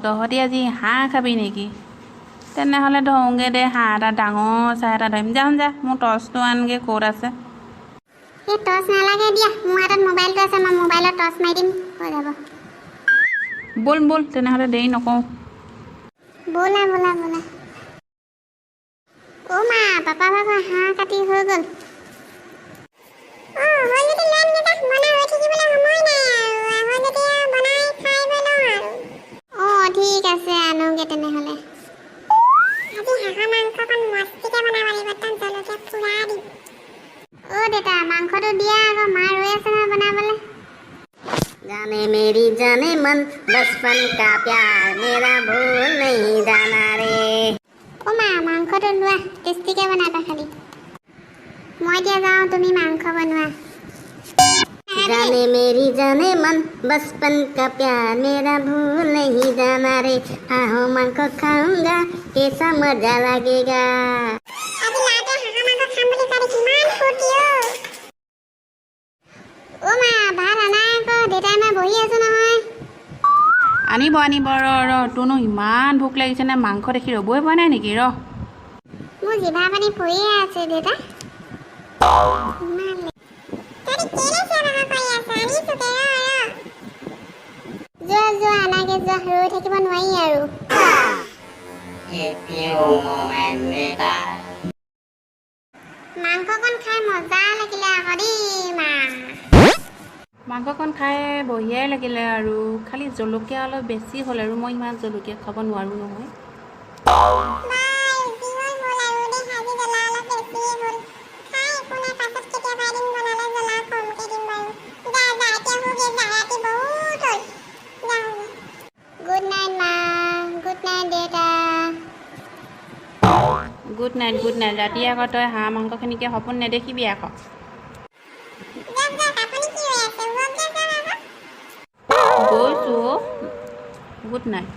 তহঁতি আজি হাঁহ খাবি নেকি? তেনেহ'লে ধৰোঁগৈ দে হাঁহ এটা ডাঙৰ চাই এটা ধৰিম। যা মোৰ টৰ্চটো আনগৈ ক'ত আছে। এই টৰ্চ নালাগে দিয়া, মোৰ হাতত মোবাইলটো আছে, মই মোবাইলত টৰ্চ মাৰি দিম, হৈ যাব। ব'ল তেনেহ'লে দেৰি নকওঁ। ব'লা। অ' মা, পাপা ভাগৰ হাঁহ কাটি হৈ গ'ল। ঠিক আছে, আনোগে তেনেহ'লে। অ' দেউতা, মাংসটো দিয়া আকৌ, মা ৰৈ আছে নহয় বনাবলৈ। जाने मेरी जाने मन बचपन का प्यार मेरा भूल नहीं जाना रे। অ' মা, মাংসটো লোৱা, টেষ্টিকৈ বনাবা খালি। মই এতিয়া যাওঁ, তুমি মাংস বনোৱা। जाने मेरी जाने मन बचपन का प्यार मेरा भूल नहीं जाना रे। हाँ मांग खाऊंगा कैसा मजा लगेगा। অ' মা, ভাত আনা আকৌ, দেউতাই মই বহি আছো নহয়। আনিব ৰ তোৰনো ইমান ভোক লাগিছেনে? মাংস দেখি ৰ'বই পোৱা নাই নেকি? মোৰ জিভা পানী পৰিয়ে আছে দেউতা। যোৱা আনাগে যোৱা, ৰৈ থাকিব নোৱাৰি আৰু। মাংসকণ খাই মজা লাগিলে আকৌ দেই মা। মাংসকণ খাই বঢ়িয়াই লাগিলে আৰু, খালি জলকীয়া অলপ বেছি হ'ল আৰু, মই ইমান জলকীয়া খাব নোৱাৰোঁ নহয়। গুড নাইট মা, গুড নাইট দেউতা। Good night. ৰাতি আকৌ তই হাঁহ মাংসখিনিকে সপোন নেদেখিবি আকৌ। গৈছোঁ। Good night.